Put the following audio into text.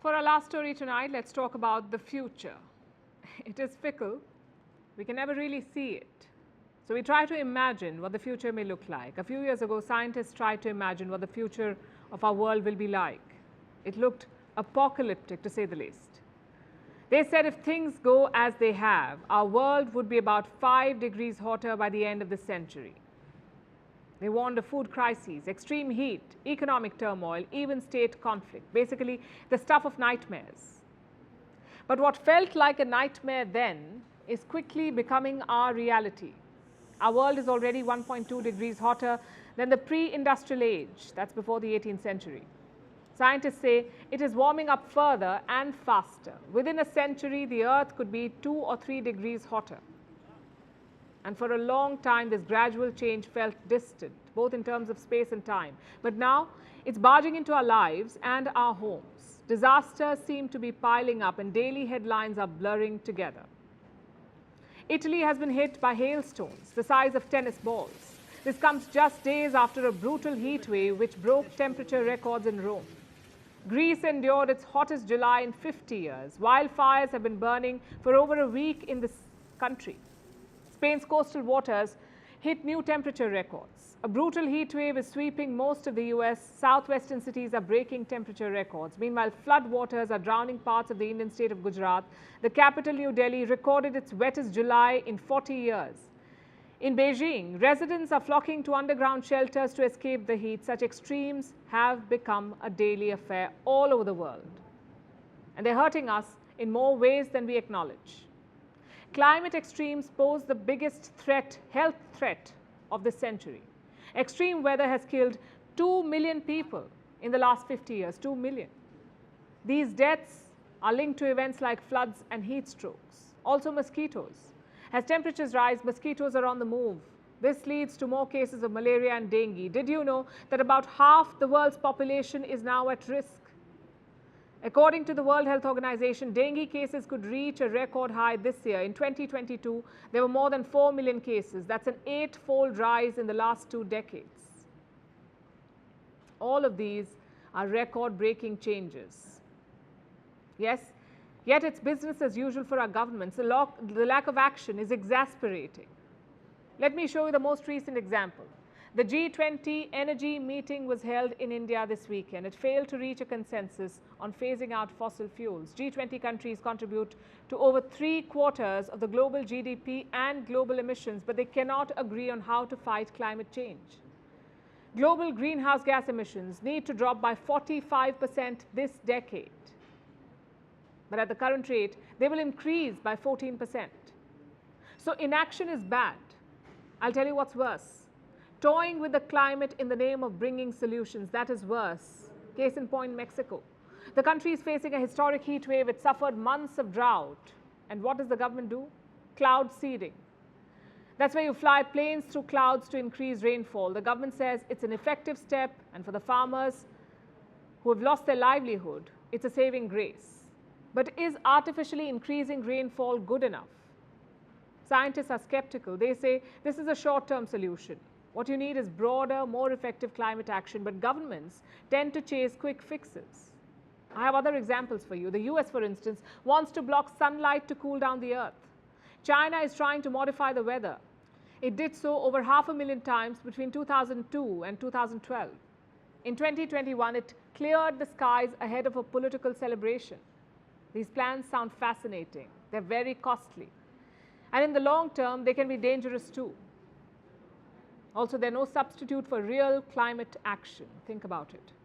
For our last story tonight, let's talk about the future. It is fickle. We can never really see it. So we try to imagine what the future may look like. A few years ago, scientists tried to imagine what the future of our world will be like. It looked apocalyptic, to say the least. They said if things go as they have, our world would be about 5 degrees hotter by the end of the century. They warned of food crises, extreme heat, economic turmoil, even state conflict, basically the stuff of nightmares. But what felt like a nightmare then is quickly becoming our reality. Our world is already 1.2 degrees hotter than the pre-industrial age, that's before the 18th century. Scientists say it is warming up further and faster. Within a century, the Earth could be 2 or 3 degrees hotter. And for a long time, this gradual change felt distant, both in terms of space and time. But now, it's barging into our lives and our homes. Disasters seem to be piling up and daily headlines are blurring together. Italy has been hit by hailstones the size of tennis balls. This comes just days after a brutal heat wave which broke temperature records in Rome. Greece endured its hottest July in 50 years. Wildfires have been burning for over a week in this country. Spain's coastal waters hit new temperature records. A brutal heat wave is sweeping most of the US. Southwestern cities are breaking temperature records. Meanwhile, flood waters are drowning parts of the Indian state of Gujarat. The capital, New Delhi, recorded its wettest July in 40 years. In Beijing, residents are flocking to underground shelters to escape the heat. Such extremes have become a daily affair all over the world. And they're hurting us in more ways than we acknowledge. Climate extremes pose the biggest health threat of this century. Extreme weather has killed 2 million people in the last 50 years, 2 million. These deaths are linked to events like floods and heat strokes. Also mosquitoes. As temperatures rise, mosquitoes are on the move. This leads to more cases of malaria and dengue. Did you know that about half the world's population is now at risk? According to the World Health Organization, dengue cases could reach a record high this year. In 2022, there were more than 4 million cases. That's an 8-fold rise in the last 2 decades. All of these are record-breaking changes. Yes, yet it's business as usual for our governments. The lack of action is exasperating. Let me show you the most recent example. The G20 energy meeting was held in India this weekend. It failed to reach a consensus on phasing out fossil fuels. G20 countries contribute to over 3/4 of the global GDP and global emissions, but they cannot agree on how to fight climate change. Global greenhouse gas emissions need to drop by 45% this decade. But at the current rate, they will increase by 14%. So inaction is bad. I'll tell you what's worse. Toying with the climate in the name of bringing solutions, that is worse. Case in point, Mexico. The country is facing a historic heat wave. It suffered months of drought. And what does the government do? Cloud seeding. That's where you fly planes through clouds to increase rainfall. The government says it's an effective step, and for the farmers who have lost their livelihood, it's a saving grace. But is artificially increasing rainfall good enough? Scientists are skeptical. They say this is a short-term solution. What you need is broader, more effective climate action, but governments tend to chase quick fixes. I have other examples for you. The US, for instance, wants to block sunlight to cool down the earth. China is trying to modify the weather. It did so over 500,000 times between 2002 and 2012. In 2021, it cleared the skies ahead of a political celebration. These plans sound fascinating. They're very costly. And in the long term, they can be dangerous too. Also, they're no substitute for real climate action. Think about it.